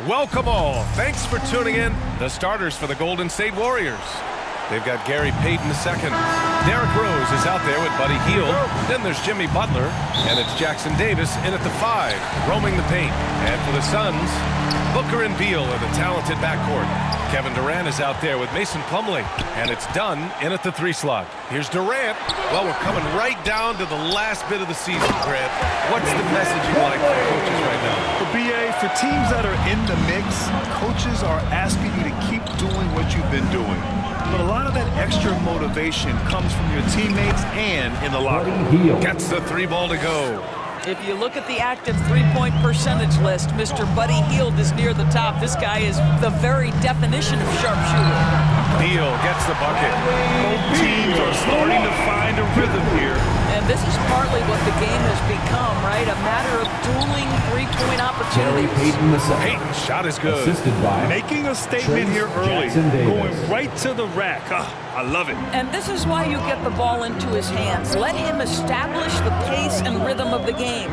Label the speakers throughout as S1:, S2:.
S1: Welcome all. Thanks for tuning in. The starters for the Golden State Warriors. They've got Gary Payton II. Derrick Rose is out there with Buddy Hield. Then there's Jimmy Butler. And it's Jackson Davis in at the 5, roaming the paint. And for the Suns, Booker and Beal are the talented backcourt. Kevin Durant is out there with Mason Plumlee. And it's Dunn in at the 3 slot. Here's Durant. Well, we're coming right down to the last bit of the season, Grant. What's the message you like from coaches right now?
S2: For BA, for teams that are in the mix, coaches are asking you to keep doing what you've been doing. But a lot of that extra motivation comes from your teammates and in the locker room.
S1: Gets the 3 ball to go.
S3: If you look at the active three-point percentage list, Mr. Buddy Hield is near the top. This guy is the very definition of sharpshooter.
S1: Beal gets the bucket.
S2: Both teams are starting to find a rhythm here.
S3: And this is partly what the game has become, right? A matter of dueling three-point opportunities.
S1: Payton's shot is good.
S2: Making a statement here early, going right to the rack. I love it.
S3: And this is why you get the ball into his hands. Let him establish the pace and rhythm of the game.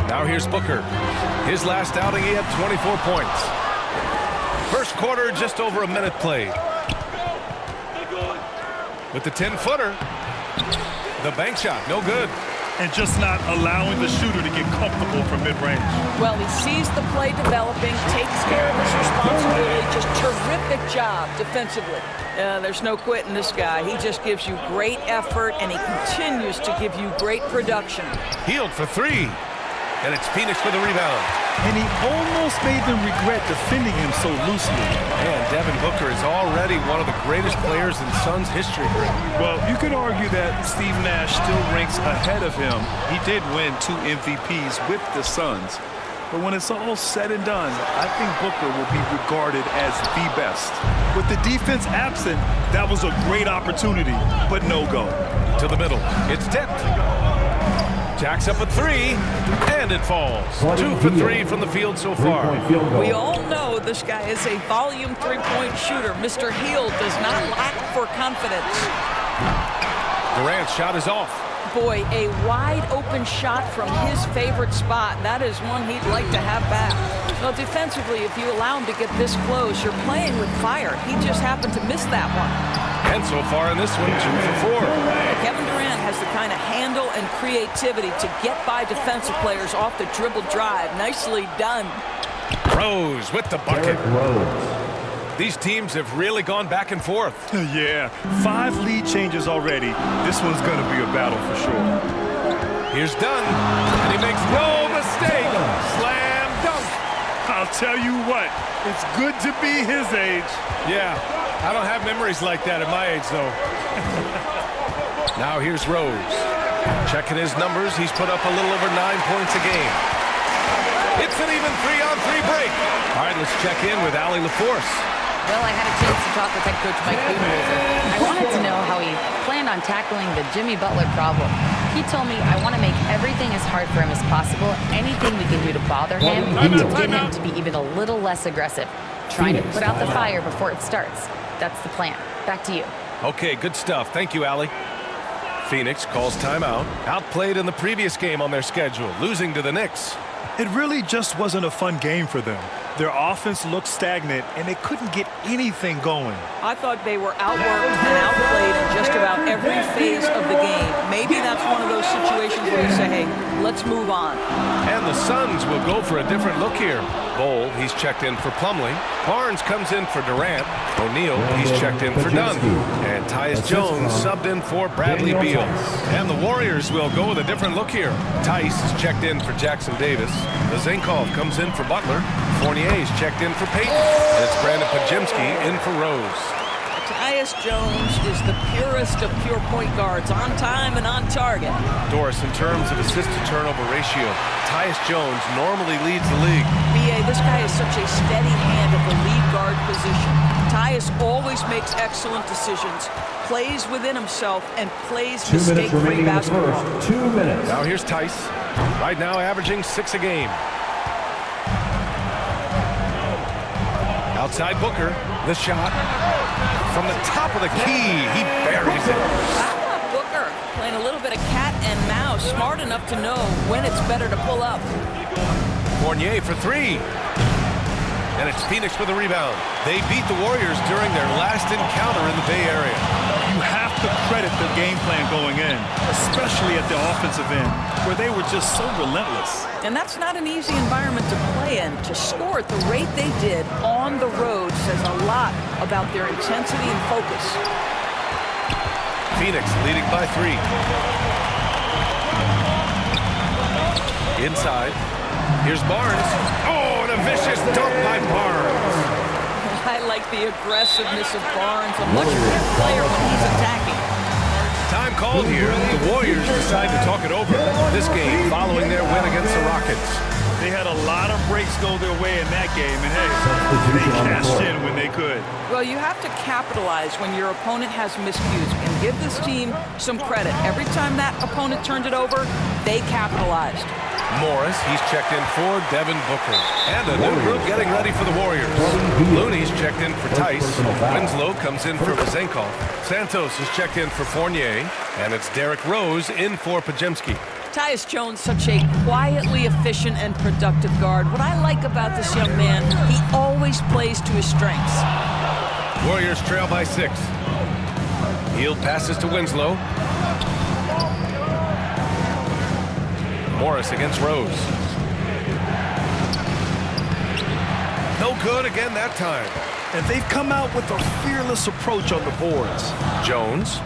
S1: Now here's Booker. His last outing, he had 24 points. First quarter, just over a minute played. With the 10-footer, the bank shot, no good.
S2: And just not allowing the shooter to get comfortable from mid-range.
S3: Well, he sees the play developing, takes care of his responsibility. Just terrific job defensively. There's no quitting this guy. He just gives you great effort, and he continues to give you great production.
S1: Hield for 3. And it's Phoenix for the rebound.
S2: And he almost made them regret defending him so loosely.
S1: And Devin Booker is already one of the greatest players in Suns history.
S2: Well, you could argue that Steve Nash still ranks ahead of him. He did win 2 MVPs with the Suns. But when it's all said and done, I think Booker will be regarded as the best. With the defense absent, that was a great opportunity, but no go.
S1: To the middle. It's tipped. Jacks up a 3, and it falls. 2 for 3 from the field so far.
S3: We all know this guy is a volume three-point shooter. Mr. Hield does not lack for confidence.
S1: Durant's shot is off.
S3: Boy, a wide-open shot from his favorite spot. That is one he'd like to have back. Well, defensively, if you allow him to get this close, you're playing with fire. He just happened to miss that one.
S1: And so far in this one, 2 for 4.
S3: Kevin Durant has the kind of handle and creativity to get by defensive players off the dribble drive. Nicely done.
S1: Rose with the bucket. These teams have really gone back and forth.
S2: Yeah, 5 lead changes already. This one's going to be a battle for sure.
S1: Here's Dunn, and he makes no mistake. Slam dunk.
S2: I'll tell you what, it's good to be his age.
S1: Yeah, I don't have memories like that at my age, though. Now here's Rose. Checking his numbers, he's put up a little over 9 points a game. It's an even 3-on-3 break. All right, let's check in with Allie LaForce.
S4: Well, I had a chance to talk with head coach Mike Budenholzer. I wanted to know how he planned on tackling the Jimmy Butler problem. He told me I want to make everything as hard for him as possible. Anything we can do to bother him and to get him to be even a little less aggressive. Trying to put out the fire before it starts. That's the plan. Back to you.
S1: Okay, good stuff. Thank you, Allie. Phoenix calls timeout. Outplayed in the previous game on their schedule, losing to the Knicks.
S2: It really just wasn't a fun game for them. Their offense looked stagnant, and they couldn't get anything going.
S3: I thought they were outworked and outplayed in just about every phase of the game. Maybe that's one of those situations where you say, hey, let's move on.
S1: And the Suns will go for a different look here. Bol, he's checked in for Plumlee. Barnes comes in for Durant. O'Neal, he's checked in for Dunn. And Tyus Jones subbed in for Bradley Beal. And the Warriors will go with a different look here. Tice is checked in for Jackson Davis. Zinkov comes in for Butler. Fournier's checked in for Payton. And it's Brandon Podziemski in for Rose.
S3: Tyus Jones is the purest of pure point guards, on time and on target.
S1: Doris, in terms of assist-to-turnover ratio, Tyus Jones normally leads the league.
S3: B.A., this guy is such a steady hand at the lead guard position. Tyus always makes excellent decisions, plays within himself, and plays mistake-free basketball.
S5: 2 minutes.
S1: Now here's Tice, right now averaging 6 a game. Outside Booker, the shot. From the top of the key, he buries it.
S3: Booker playing a little bit of cat and mouse, smart enough to know when it's better to pull up.
S1: Fournier for 3. And it's Phoenix for the rebound. They beat the Warriors during their last encounter in the Bay Area.
S2: You have to credit the game plan going in, especially at the offensive end, where they were just so relentless.
S3: And that's not an easy environment to play in. To score at the rate they did on the road says a lot about their intensity and focus.
S1: Phoenix leading by 3. Inside. Here's Barnes. Oh, and a vicious dunk by Barnes.
S3: I like the aggressiveness of Barnes. A much better player when he's attacking.
S1: Time called here. The Warriors decide to talk it over. This game following their win against the Rockets.
S2: They had a lot of breaks go their way in that game, and hey, they cashed in when they could.
S3: Well, you have to capitalize when your opponent has miscues and give this team some credit. Every time that opponent turned it over, they capitalized.
S1: Morris, he's checked in for Devin Booker. And a new group getting ready for the Warriors. Looney's checked in for Tice. Winslow comes in for Vezenkov. Santos is checked in for Fournier. And it's Derrick Rose in for Podziemski.
S3: Tyus Jones, such a quietly efficient and productive guard. What I like about this young man, he always plays to his strengths.
S1: Warriors trail by 6. Hield passes to Winslow. Morris against Rose. No good again that time.
S2: And they've come out with a fearless approach on the boards.
S1: Jones.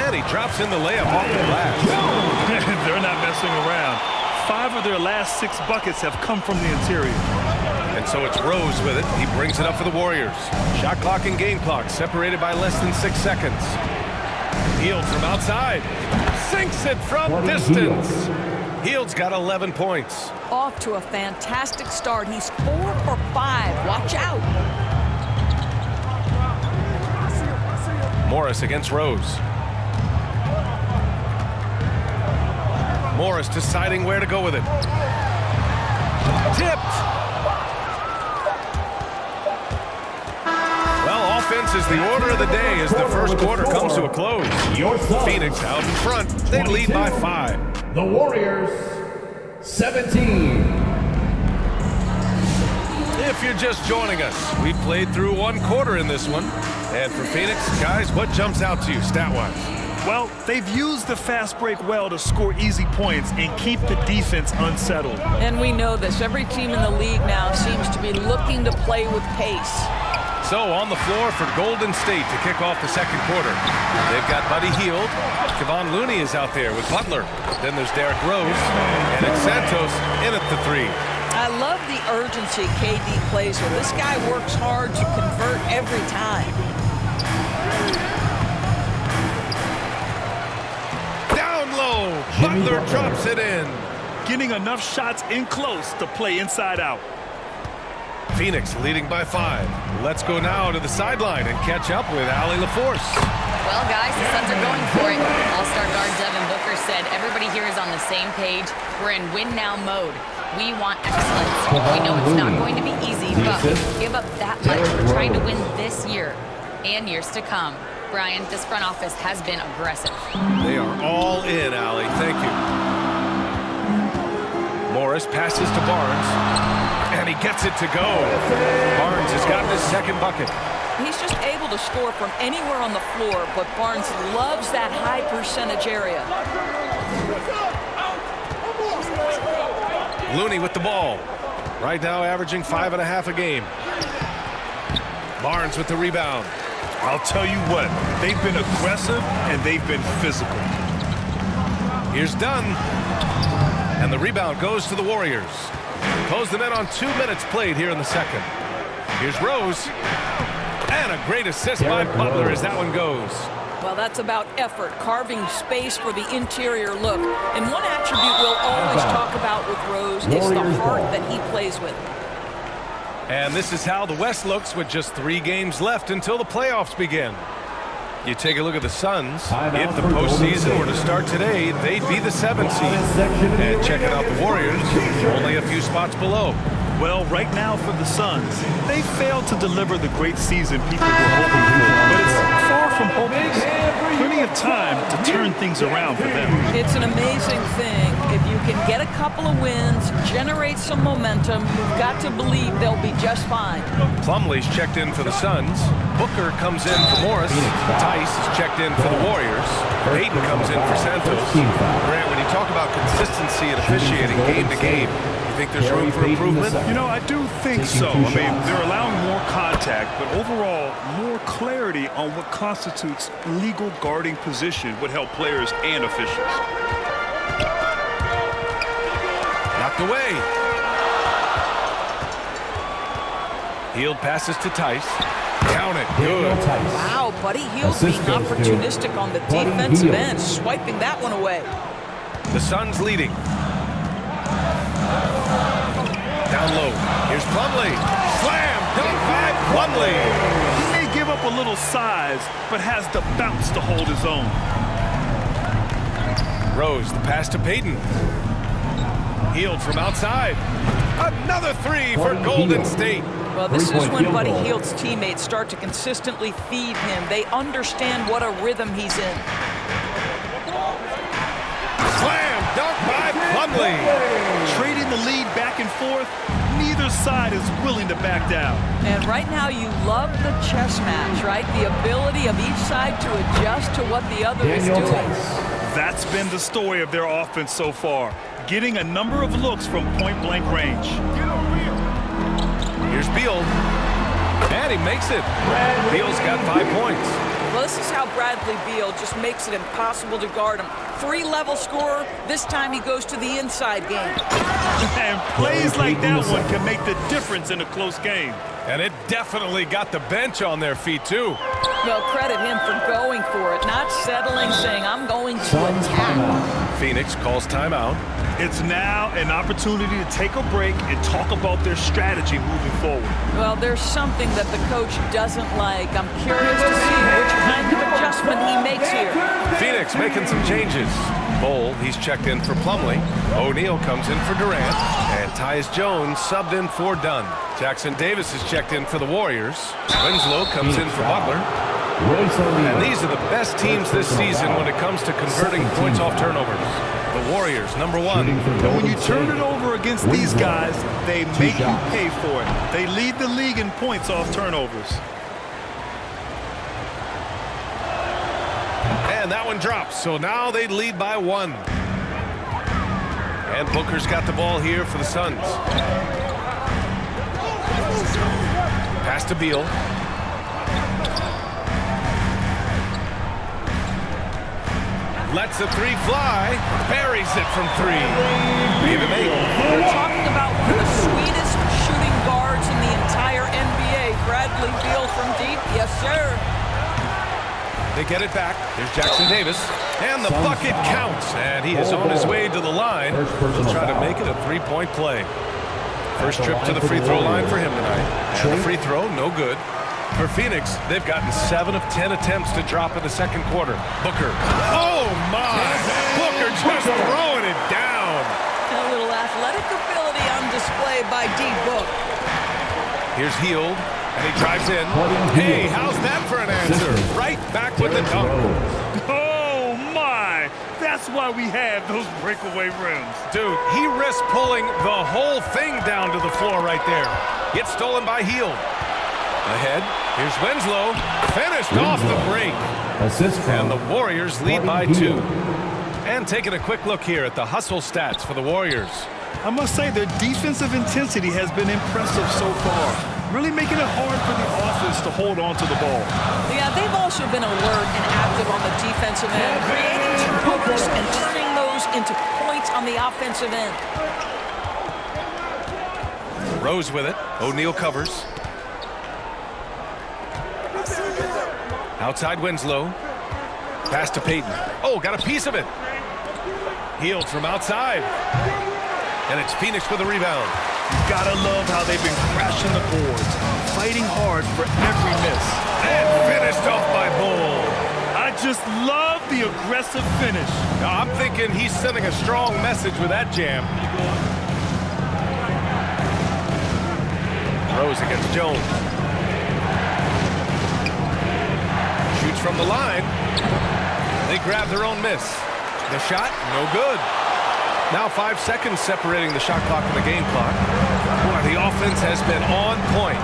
S1: And he drops in the layup off the glass.
S2: They're not messing around. 5 of their last 6 buckets have come from the interior.
S1: And so it's Rose with it. He brings it up for the Warriors. Shot clock and game clock separated by less than 6 seconds. Hield from outside. Sinks it from distance. Hield's got 11 points.
S3: Off to a fantastic start. He's 4 for 5. Watch out.
S1: Morris against Rose. Morris deciding where to go with it. Tipped. Well, offense is the order of the day as the first quarter comes to a close. Phoenix out in front. They lead by 5.
S5: The Warriors, 17.
S1: If you're just joining us, we played through 1 quarter in this one. And for Phoenix, guys, what jumps out to you stat-wise?
S2: Well, they've used the fast break well to score easy points and keep the defense unsettled.
S3: And we know this. Every team in the league now seems to be looking to play with pace.
S1: So on the floor for Golden State to kick off the second quarter. They've got Buddy Hield. Kevon Looney is out there with Butler. Then there's Derrick Rose. And it's Santos in at the 3.
S3: I love the urgency KD plays with. This guy works hard to convert every time.
S1: Down low. Butler drops it in.
S2: Getting enough shots in close to play inside out.
S1: Phoenix leading by 5. Let's go now to the sideline and catch up with Allie LaForce.
S4: Well, guys, the Suns are going for it. All-star guard Devin Booker said everybody here is on the same page. We're in win-now mode. We want excellence. We know it's not going to be easy, but we give up that much. We're trying to win this year and years to come. Brian, this front office has been aggressive.
S1: They are all in, Allie. Thank you. Morris passes to Barnes, and he gets it to go. Barnes has gotten his second bucket.
S3: He's just able to score from anywhere on the floor, but Barnes loves that high percentage area.
S1: Looney with the ball. Right now averaging 5.5 a game. Barnes with the rebound.
S2: I'll tell you what, they've been aggressive and they've been physical.
S1: Here's Dunn. And the rebound goes to the Warriors. Close them in on 2 minutes played here in the second. Here's Rose. And a great assist by Butler as that one goes.
S3: Well, that's about effort, carving space for the interior look. And one attribute we'll always talk about with Rose is the heart that he plays with.
S1: And this is how the West looks with just 3 games left until the playoffs begin. You take a look at the Suns. If the postseason were to start today, they'd be the 7th seed. And checking out the Warriors, only a few spots below.
S2: Well, right now for the Suns, they failed to deliver the great season people were hoping for. But it's far from Hopkins. Plenty of time to turn things around for them.
S3: It's an amazing thing. If you can get a couple of wins, generate some momentum, you've got to believe they'll be just fine.
S1: Plumlee's checked in for the Suns. Booker comes in for Morris. Tice is checked in for the Warriors. Payton comes in for Santos. Grant, when you talk about consistency and officiating game to game, you think there's room for improvement?
S2: You know, I do think so. I mean, they're allowing more contact, but overall, more clarity on what constitutes legal guarding position would help players and officials.
S1: Knocked away. Hield passes to Tice. Count it. Good.
S3: Wow, Buddy Hield being opportunistic on the defensive end, swiping that one away.
S1: The Suns leading. Down low. Here's Plumlee. Slam. Dunk by Plumlee.
S2: He may give up a little size, but has the bounce to hold his own.
S1: Rose, the pass to Payton. Hield from outside. Another three for Golden State.
S3: Well, this is when Buddy Hield's teammates start to consistently feed him. They understand what a rhythm he's in.
S1: Slam. Dunk by Plumlee.
S2: Trading the lead back and forth, neither side is willing to back down.
S3: And right now you love the chess match, right? The ability of each side to adjust to what the other is doing.
S2: That's been the story of their offense so far, getting a number of looks from point-blank range.
S1: Here's Beal. And he makes it. Beal's got 5 points.
S3: Well, this is how Bradley Beal just makes it impossible to guard him. 3-level scorer. This time he goes to the inside game.
S2: And plays like that one can make the difference in a close game.
S1: And it definitely got the bench on their feet, too.
S3: Well, credit him for going for it, not settling, saying, I'm going to attack.
S1: Phoenix calls timeout.
S2: It's now an opportunity to take a break and talk about their strategy moving forward.
S3: Well, there's something that the coach doesn't like. I'm curious to see which kind of adjustment he makes here.
S1: Phoenix making some changes. Bowl, he's checked in for Plumlee. O'Neal comes in for Durant. And Tyus Jones subbed in for Dunn. Jackson Davis is checked in for the Warriors. Winslow comes in for Butler. And these are the best teams this season when it comes to converting points off turnovers. The Warriors, number 1.
S2: And when you turn it over against these guys, they make you pay for it. They lead the league in points off turnovers.
S1: And that one drops, so now they lead by 1. And Booker's got the ball here for the Suns. Pass to Beal. Lets the three fly. Buries it from 3. Even
S3: We're talking about one of the sweetest shooting guards in the entire NBA. Bradley Beal from deep. Yes, sir.
S1: They get it back. There's Jackson Davis. And the bucket counts. And he is on his way to the line. He'll try to make it a 3-point play. First trip to the free throw line for him tonight. And the free throw, no good. For Phoenix, they've gotten 7 of 10 attempts to drop in the second quarter. Booker. Oh, my. Booker just throwing it down.
S3: And a little athletic ability on display by D-Book.
S1: Here's Hield, and he drives in. Hey, how's that for an answer? Right back with the dunk.
S2: Oh, my. That's why we have those breakaway rims.
S1: Dude, he risked pulling the whole thing down to the floor right there. Gets stolen by Hield. Ahead, here's Winslow. Finished off the break. And the Warriors lead by 2. And taking a quick look here at the hustle stats for the Warriors.
S2: I must say their defensive intensity has been impressive so far. Really making it hard for the offense to hold on to the ball.
S3: Yeah, they've also been alert and active on the defensive end, creating turnovers and turning those into points on the offensive end.
S1: Rose with it. O'Neal covers. Outside Winslow. Pass to Payton. Oh, got a piece of it. Hield from outside. And it's Phoenix with a rebound.
S2: You gotta love how they've been crashing the boards, fighting hard for every miss.
S1: And finished off by Bull.
S2: I just love the aggressive finish.
S1: Now, I'm thinking he's sending a strong message with that jam. Rose against Jones. Shoots from the line. They grab their own miss. The shot, no good. Now 5 seconds separating the shot clock and the game clock. Boy, the offense has been on point.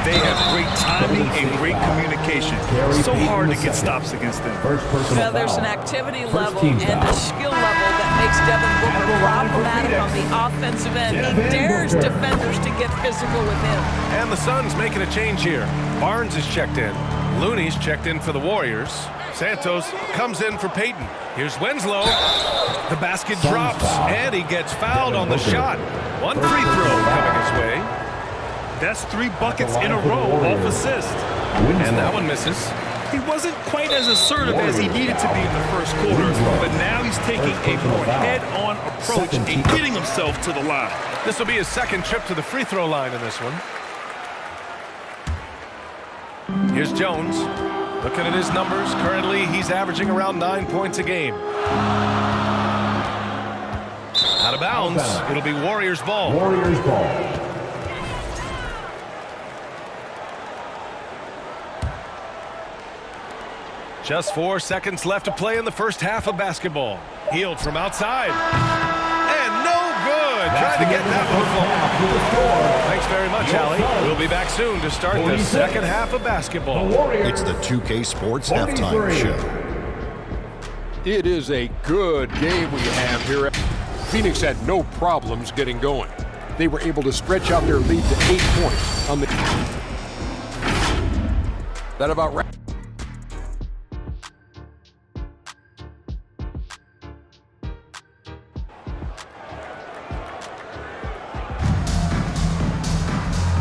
S2: They have great timing and great communication. So hard to get stops against them.
S3: Well, there's an activity level and a skill level that makes Devin Booker problematic on the offensive end. He dares defenders to get physical with him.
S1: And the Suns making a change here. Barnes is checked in. Looney's checked in for the Warriors. Santos comes in for Payton. Here's Winslow. The basket drops, and he gets fouled on the shot. One free throw coming his way.
S2: That's 3 buckets in a row off assist.
S1: And that one misses.
S2: He wasn't quite as assertive as he needed to be in the first quarter, but now he's taking a more head-on approach and getting himself to the line.
S1: This will be his second trip to the free throw line in this one. Here's Jones. Looking at his numbers, currently he's averaging around 9 points a game. Out of bounds. It'll be Warriors ball.
S5: Warriors ball.
S1: Just 4 seconds left to play in the first half of basketball. Hield from outside. And no good. Trying to get that one full. Thanks very much, Allie. We'll be back soon to start the second half of basketball.
S6: It's the 2K Sports Halftime Show.
S7: It is a good game we have here. Phoenix had no problems getting going. They were able to stretch out their lead to 8 points on the... That about right.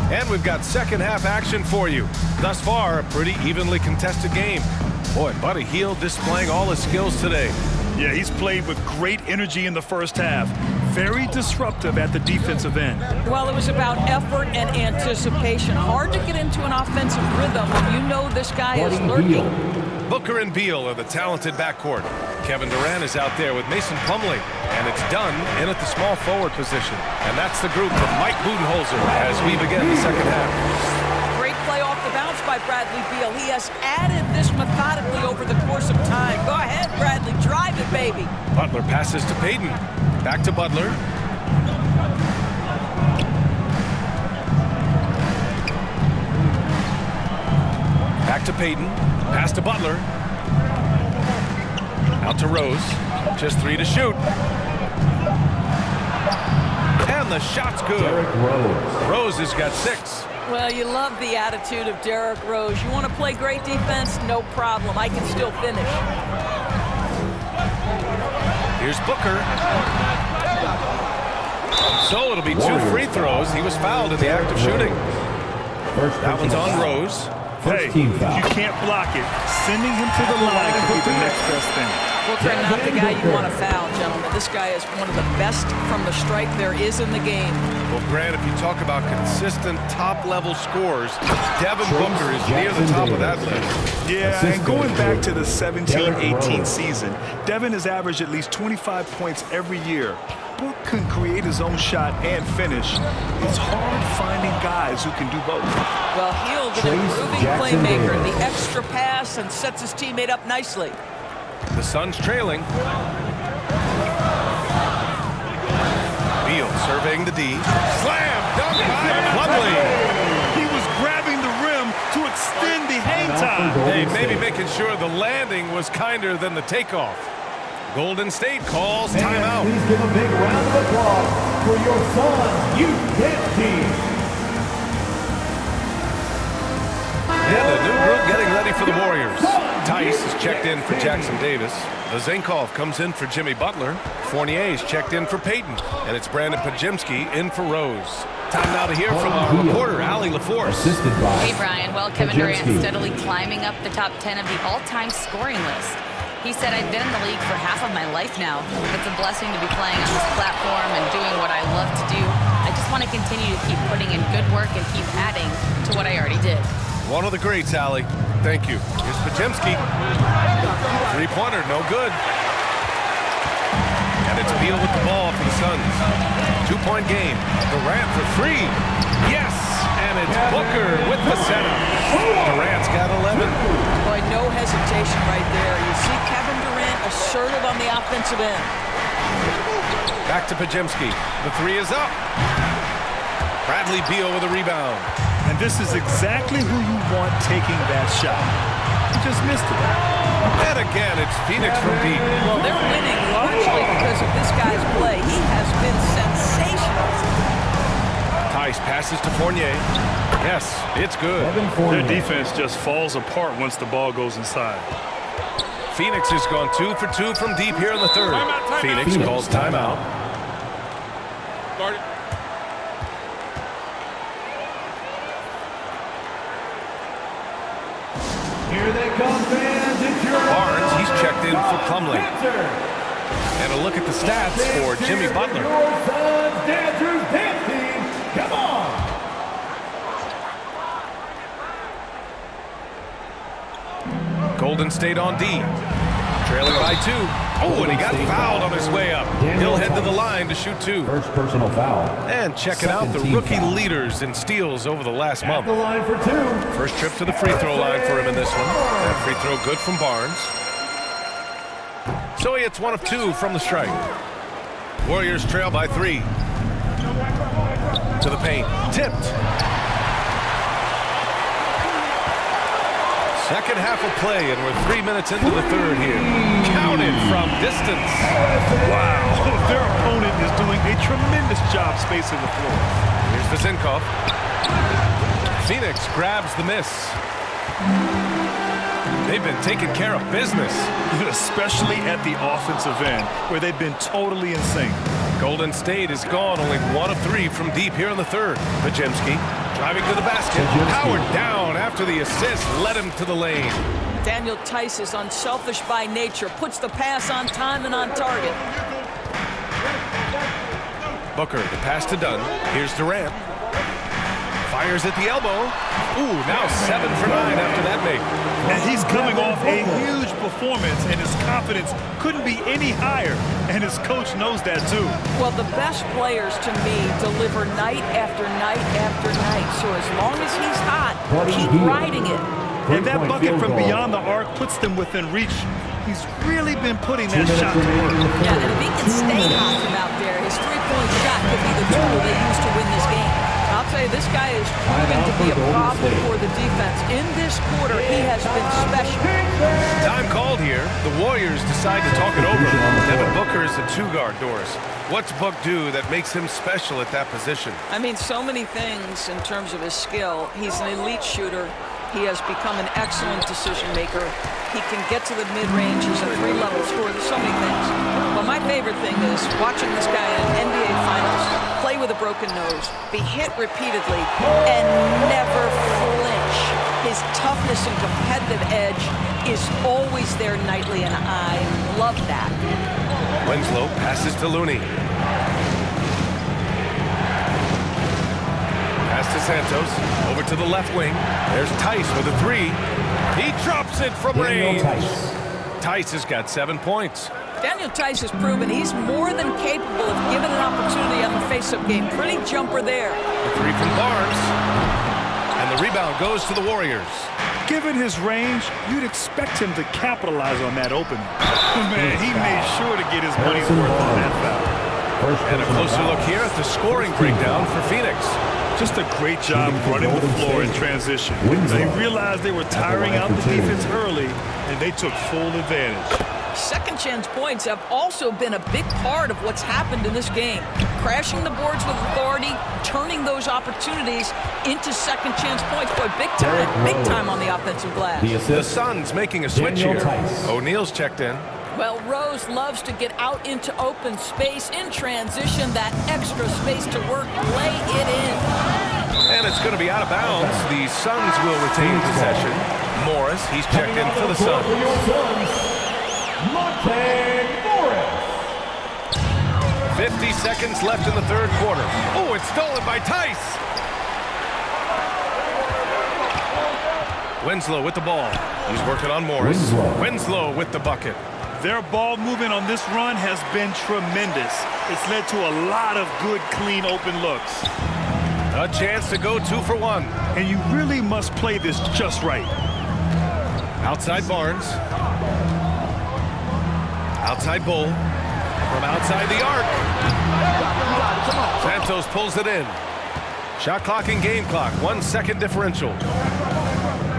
S1: And we've got second half action for you. Thus far, a pretty evenly contested game. Boy, Buddy Hield displaying all his skills today.
S2: Yeah, he's played with great energy in the first half. Very disruptive at the defensive end.
S3: Well, it was about effort and anticipation. Hard to get into an offensive rhythm when you know this guy is lurking.
S1: Booker and Beal are the talented backcourt. Kevin Durant is out there with Mason Plumlee, and it's done in at the small forward position. And that's the group of Mike Budenholzer as we begin the second half.
S3: Great play off the bounce by Bradley Beal. He has added this methodically over the course of time. Go ahead, Bradley. Drive it, baby.
S1: Butler passes to Payton. Back to Butler. Back to Payton. Pass to Butler. Out to Rose. Just 3 to shoot. And the shot's good. Rose has got 6.
S3: Well, you love the attitude of Derrick Rose. You want to play great defense? No problem. I can still finish.
S1: Here's Booker. So it'll be 2 free throws. He was fouled in the act of shooting. That one's on Rose.
S2: Hey, if you can't block it, sending him to the line could be the next best thing.
S3: Booker, not the guy you want to foul, gentlemen. This guy is one of the best from the stripe there is in the game.
S1: Well, Grant, if you talk about consistent top-level scores, Devin Booker is near the top of that list.
S2: Yeah, and going back to the 17-18 season, Devin has averaged at least 25 points every year. Book can create his own shot and finish. It's hard finding guys who can do both.
S3: Well, Hield, an improving playmaker, the extra pass, and sets his teammate up nicely.
S1: The Suns trailing. Beal surveying the D. Slam! Dunk by Plumlee!
S2: He was grabbing the rim to extend the hang time.
S1: Hey, maybe making sure the landing was kinder than the takeoff. Golden State calls timeout.
S5: Please give a big round of applause for your Suns Youth Team.
S1: And the new group getting ready for the Warriors. Tice is checked in for Jackson Davis. Vazenkov comes in for Jimmy Butler. Fournier is checked in for Payton. And it's Brandon Pajimski in for Rose. Time now to hear from our reporter, Allie LaForce.
S4: Hey, Brian. Well, Kevin Durant steadily climbing up the top 10 of the all-time scoring list. He said, I've been in the league for half of my life now. It's a blessing to be playing on this platform and doing what I love to do. I just want to continue to keep putting in good work and keep adding to what I already did.
S1: One of the greats, Allie. Thank you. Here's Pajimski. Three-pointer, no good. And it's Beal with the ball for the Suns. 2-point game. Durant for 3. Yes! And it's Booker with the setup. Durant's got 11.
S3: Boy, no hesitation settled on the offensive end.
S1: Back to Podziemski. The three is up. Bradley Beal with a rebound.
S2: And this is exactly who you want taking that shot. He just missed it.
S1: And again, it's Phoenix from deep.
S3: Well, they're winning largely because of this guy's play. He has been sensational.
S1: Tice passes to Fournier. Yes, it's good.
S2: Their defense just falls apart once the ball goes inside.
S1: Phoenix has gone 2 for 2 from deep here in the third. Phoenix calls timeout.
S5: Here they come, fans. It's your
S1: Barnes, he's checked in for Plumlee. And a look at the stats for Jimmy Butler.
S5: Your sons, Andrew Dancing. Come on.
S1: Golden State on D. Trailing by 2. Oh, and he got fouled on his way up. He'll head to the line to shoot 2.
S5: First personal foul.
S1: And checking out the rookie leaders in steals over the last
S5: At
S1: month.
S5: the line for 2.
S1: First trip to the free throw line for him in this one. That free throw good from Barnes. So he hits 1 of 2 from the strike. Warriors trail by 3. To the paint. Tipped. Second half of play, and we're 3 minutes into the third here. Counted from distance.
S2: Wow, their opponent is doing a tremendous job spacing the floor.
S1: Here's Vezenkov. Phoenix grabs the miss. They've been taking care of business.
S2: Especially at the offensive end, where they've been totally in sync.
S1: Golden State is gone, only 1 of 3 from deep here in the third. Podziemski driving to the basket. Howard down after the assist, led him to the lane.
S3: Daniel Tice is unselfish by nature, puts the pass on time and on target.
S1: Booker, the pass to Dunn. Here's Durant. Fires at the elbow. Ooh, now 7 for 9 after that make.
S2: And he's coming off a huge performance, and his confidence couldn't be any higher. And his coach knows that, too.
S3: Well, the best players, to me, deliver night after night after night. So as long as he's hot, keep riding it.
S2: And that bucket from beyond the arc puts them within reach. He's really been putting that shot to work.
S3: Yeah, and if he can stay hot from out there, his three-point shot could be the tool they use to win this game. I'll tell you, this guy is proving to be a problem for the defense. In this quarter, he has been special.
S1: Time called here. The Warriors decide to talk it over. Devin Booker is a 2-guard, Doris. What's Book do that makes him special at that position?
S3: I mean, so many things in terms of his skill. He's an elite shooter. He has become an excellent decision maker. He can get to the mid-range. He's a 3-level scorer. There's so many things. Well, my favorite thing is watching this guy in NBA Finals play with a broken nose, be hit repeatedly, and never flinch. His toughness and competitive edge is always there nightly, and I love that.
S1: Winslow passes to Looney. Pass to Santos. Over to the left wing. There's Tice with a 3. He drops it from range. Tice has got 7 points.
S3: Daniel Tice has proven he's more than capable of giving an opportunity on the face-up game. Pretty jumper there.
S1: The 3 from Barnes. And the rebound goes to the Warriors.
S2: Given his range, you'd expect him to capitalize on that opening. Man, he made sure to get his money's worth on that foul.
S1: And a closer look here at the scoring breakdown for Phoenix.
S2: Just a great job running the floor in transition. They realized they were tiring out the defense early, and they took full advantage.
S3: Second chance points have also been a big part of what's happened in this game. Crashing the boards with authority, turning those opportunities into second chance points. Boy, big time on the offensive glass.
S1: The Suns making a switch here. O'Neal's checked in.
S3: Well, Rose loves to get out into open space in transition, that extra space to work, lay it in.
S1: And it's going to be out of bounds. The Suns will retain possession. Morris, he's checked in for the Suns.
S5: Monte Morris.
S1: 50 seconds left in the third quarter. Oh, it's stolen by Tice. Winslow with the ball. He's working on Morris. Winslow with the bucket.
S2: Their ball movement on this run has been tremendous. It's led to a lot of good, clean, open looks.
S1: A chance to go 2 for 1.
S2: And you really must play this just right.
S1: Outside Barnes. Outside Bull. From outside the arc. Santos pulls it in. Shot clock and game clock. 1 second differential.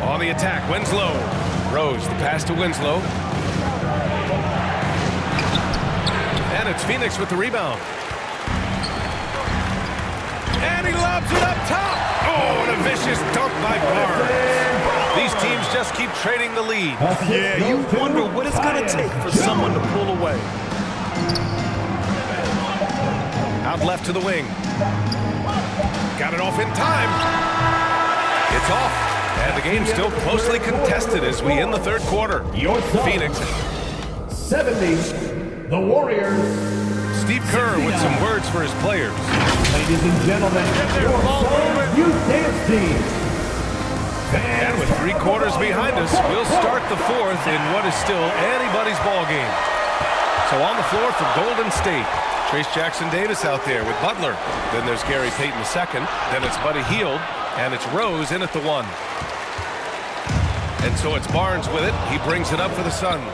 S1: On the attack, Winslow. Rose, the pass to Winslow. And it's Phoenix with the rebound. And he lobs it up top. Oh, and a vicious dunk by Barnes. These teams just keep trading the lead.
S2: Yeah, you wonder what it's going to take for someone to pull away.
S1: Out left to the wing. Got it off in time. It's off. And the game's still closely contested as we end the third quarter. Phoenix.
S5: 70, the Warriors.
S1: Steve Kerr with some words for his players.
S5: Ladies and gentlemen, your Sons Youth Dance Team.
S1: And with 3 quarters behind us, we'll start the fourth in what is still anybody's ball game. So on the floor for Golden State, Trace Jackson Davis out there with Butler. Then there's Gary Payton II. Then it's Buddy Hield. And it's Rose in at the 1. And so it's Barnes with it. He brings it up for the Suns.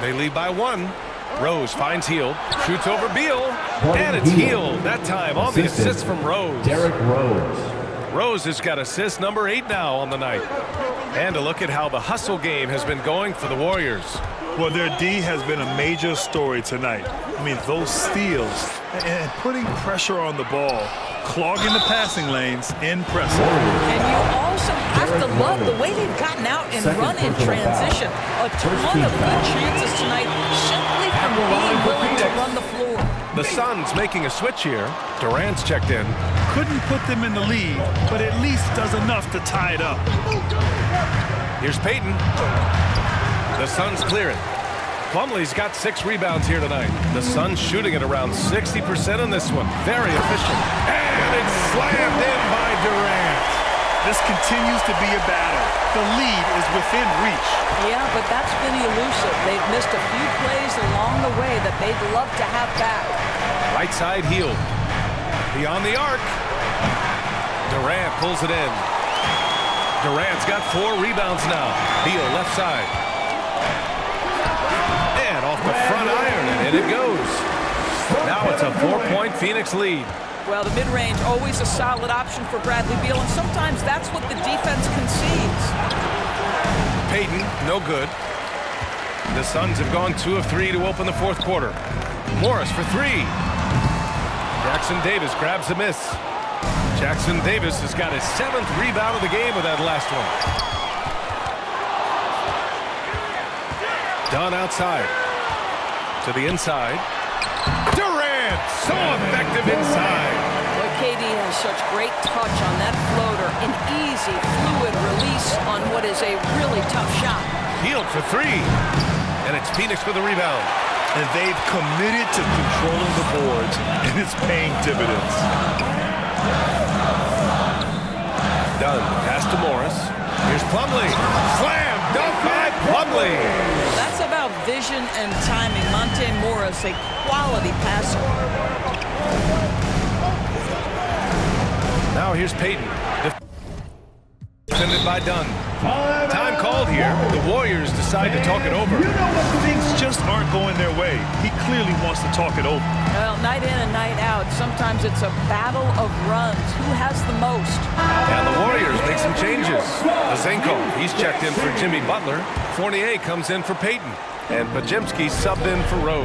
S1: They lead by 1. Rose finds Hield. Shoots over Beal. And it's Hield that time on the assist from Rose.
S5: Derrick Rose.
S1: Rose has got assist number 8 now on the night. And a look at how the hustle game has been going for the Warriors.
S2: Well, their D has been a major story tonight. I mean, those steals and putting pressure on the ball, clogging the passing lanes, impressive.
S3: And you also have to love the way they've gotten out and run in transition. A ton of good chances tonight simply from being willing to run the floor.
S1: The Suns making a switch here. Durant's checked in.
S2: Couldn't put them in the lead, but at least does enough to tie it up.
S1: Here's Payton. The Suns clear it. Plumlee's got 6 rebounds here tonight. The Suns shooting at around 60% on this one. Very efficient. And it's slammed in by Durant.
S2: This continues to be a battle. The lead is within reach.
S3: Yeah, but that's been elusive. They've missed a few plays along the way that they'd love to have back.
S1: Right side Hield. Beyond the arc. Durant pulls it in. Durant's got 4 rebounds now. Beal left side. And off the front iron, and in it goes. Now it's a 4-point Phoenix lead.
S3: Well, the mid-range, always a solid option for Bradley Beal, and sometimes that's what the defense concedes.
S1: Payton, no good. The Suns have gone 2 of 3 to open the fourth quarter. Morris for 3. Jackson Davis grabs a miss. Jackson Davis has got his 7th rebound of the game with that last one. Dunn outside. To the inside. Durant, so effective inside.
S3: But KD has such great touch on that floater. An easy, fluid release on what is a really tough shot.
S1: Hield for 3. And it's Phoenix with a rebound.
S2: And they've committed to controlling the boards, and it's paying dividends.
S1: Dunn, pass to Morris. Here's Plumlee. Slam, dunk by Plumlee.
S3: That's about vision and timing. Monte Morris, a quality passer.
S1: Now here's Payton. Defended by Dunn. Time called here. The Warriors decide to talk it over.
S2: Things just aren't going their way. He clearly wants to talk it over.
S3: Well, night in and night out, sometimes it's a battle of runs. Who has the most?
S1: And the Warriors make some changes. Azenko, he's checked in for Jimmy Butler. Fournier comes in for Payton. And Podziemski subbed in for Rose.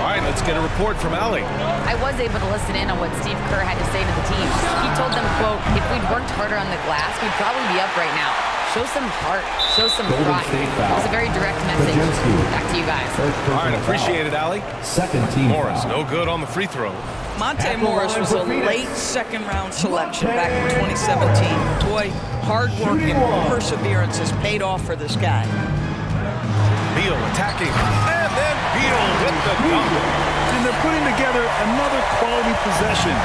S1: All right, let's get a report from Allie.
S4: I was able to listen in on what Steve Kerr had to say to the team. He told them, quote, if we'd worked harder on the glass, we'd probably be up right now. Show some heart. Show some pride. It was a very direct message. Back to you guys.
S1: All right, appreciate it, Allie.
S5: Second team.
S1: Morris, no good on the free throw.
S3: Monte Morris was a late second-round selection back in 2017. Boy, hard work and perseverance has paid off for this guy.
S1: Beal attacking, and then Beal with the dunk.
S2: And they're putting together another quality possession,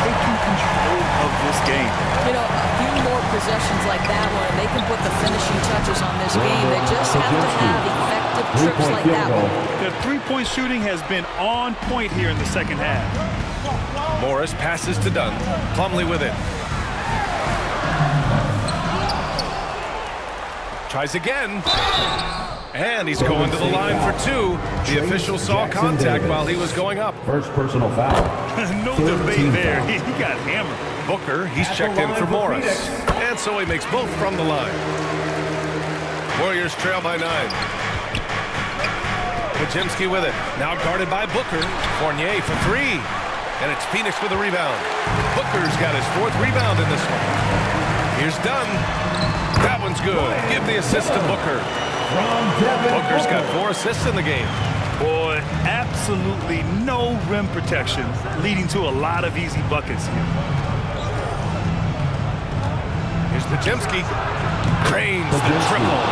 S2: taking control of this game.
S3: You know, a few more possessions like that one, and they can put the finishing touches on this game. They just have to have effective trips like that one.
S2: Their three-point shooting has been on point here in the second half.
S1: Morris passes to Dunn. Plumlee with it. Tries again. And he's going to the line for two. The official saw contact while he was going up.
S5: First personal foul.
S2: No debate there. He got hammered.
S1: Booker, he's checked in for Morris. And so he makes both from the line. Warriors trail by 9. Podziemski with it. Now guarded by Booker. Fournier for three. And it's Phoenix with a rebound. Booker's got his 4th rebound in this one. Here's Dunn. That one's good. Give the assist to Booker. Booker's got 4 assists in the game.
S2: Boy, absolutely no rim protection, leading to a lot of easy buckets here.
S1: Here's Podziemski. Drains the triple.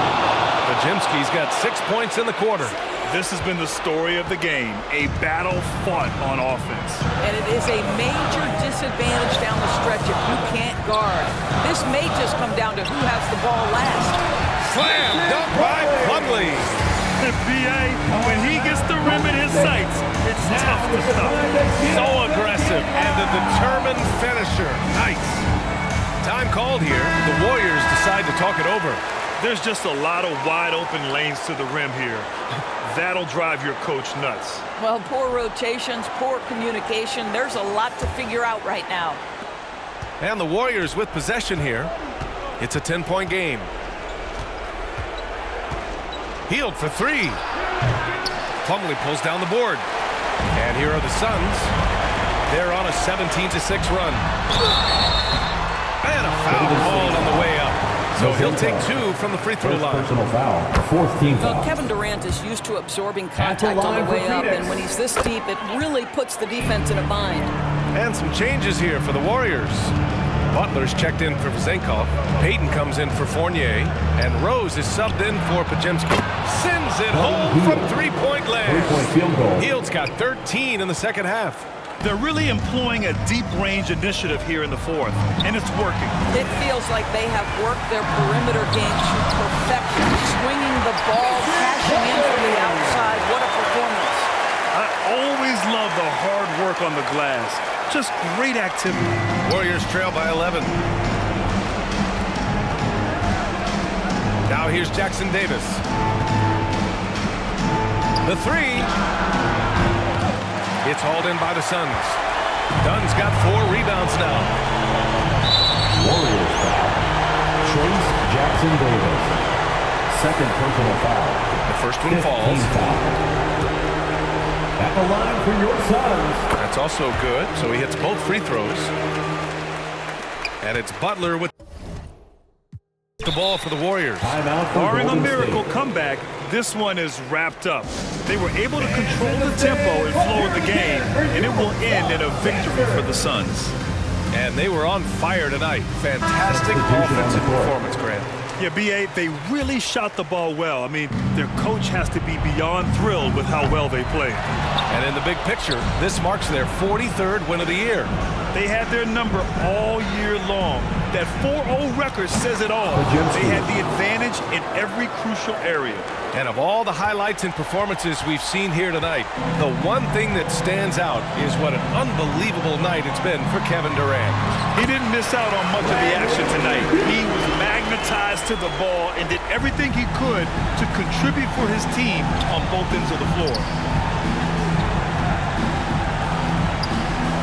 S1: Podziemski's got 6 points in the quarter.
S2: This has been the story of the game, a battle fought on offense.
S3: And it is a major disadvantage down the stretch if you can't guard. This may just come down to who has the ball last.
S1: Slam dunk by Plumlee.
S2: B.A., when he gets the rim in his sights, it's tough to stop.
S1: So aggressive and a determined finisher. Nice. Time called here. The Warriors decide to talk it over.
S2: There's just a lot of wide open lanes to the rim here. That'll drive your coach nuts.
S3: Well, poor rotations, poor communication. There's a lot to figure out right now.
S1: And the Warriors with possession here. It's a 10-point game. Hield for three. Plumlee pulls down the board. And here are the Suns. They're on a 17-6 run. And a foul called on the way up. So he'll take 2 from the free throw line.
S5: Personal foul. 4th team foul.
S3: Well, Kevin Durant is used to absorbing contact on the way up, and when he's this deep, it really puts the defense in a bind.
S1: And some changes here for the Warriors. Butler's checked in for Vezenkov. Payton comes in for Fournier. And Rose is subbed in for Podziemski. Sends it home from three-point land.
S5: 3-point field goal.
S1: Hield's got 13 in the second half.
S2: They're really employing a deep-range initiative here in the 4th, and it's working.
S3: It feels like they have worked their perimeter game to perfection, swinging the ball, crashing in from the outside. What a performance.
S2: I always love the hard work on the glass. Just great activity.
S1: Warriors trail by 11. Now here's Jackson Davis. The three. It's hauled in by the Suns. Dunn's got 4 rebounds now.
S5: Warriors foul. Trace Jackson Davis. 2nd personal foul.
S1: The first one
S5: 5th
S1: falls.
S5: team foul. At the line for your Suns.
S1: That's also good, so he hits both free throws. And it's Butler with the ball for the Warriors.
S5: Timeout for
S2: Barring a
S5: Golden
S2: miracle
S5: State.
S2: comeback, this one is wrapped up. They were able to control the tempo and flow of the game, and it will end in a victory for the Suns.
S1: And they were on fire tonight. Fantastic offensive performance, Grant.
S2: Yeah, B.A., they really shot the ball well. I mean, their coach has to be beyond thrilled with how well they played.
S1: And in the big picture, this marks their 43rd win of the year.
S2: They had their number all year long. That 4-0 record says it all. They had the advantage in every crucial area.
S1: And of all the highlights and performances we've seen here tonight, the one thing that stands out is what an unbelievable night it's been for Kevin Durant.
S2: He didn't miss out on much of the action tonight. He was magnetized to the ball and did everything he could to contribute for his team on both ends of the floor.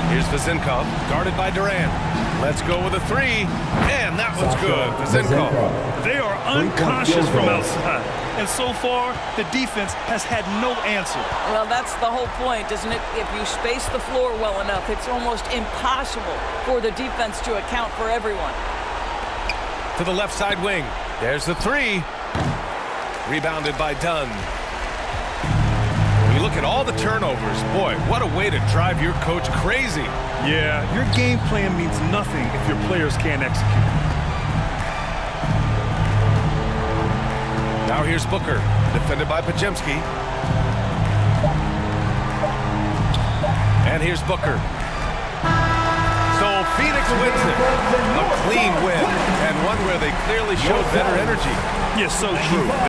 S1: Here's Vezenkov, guarded by Durant. Let's go with a three, and that one's good. Vezenkov.
S2: They are unconscious from outside, and so far, the defense has had no answer.
S3: Well, that's the whole point, isn't it? If you space the floor well enough, it's almost impossible for the defense to account for everyone.
S1: To the left side wing. There's the three. Rebounded by Dunn. When you look at all the turnovers, boy, what a way to drive your coach crazy.
S2: Yeah, your game plan means nothing if your players can't execute.
S1: Now here's Booker, defended by Podziemski. And here's Booker. So Phoenix wins it. A clean win, and one where they clearly showed better energy.
S2: Yeah, so true.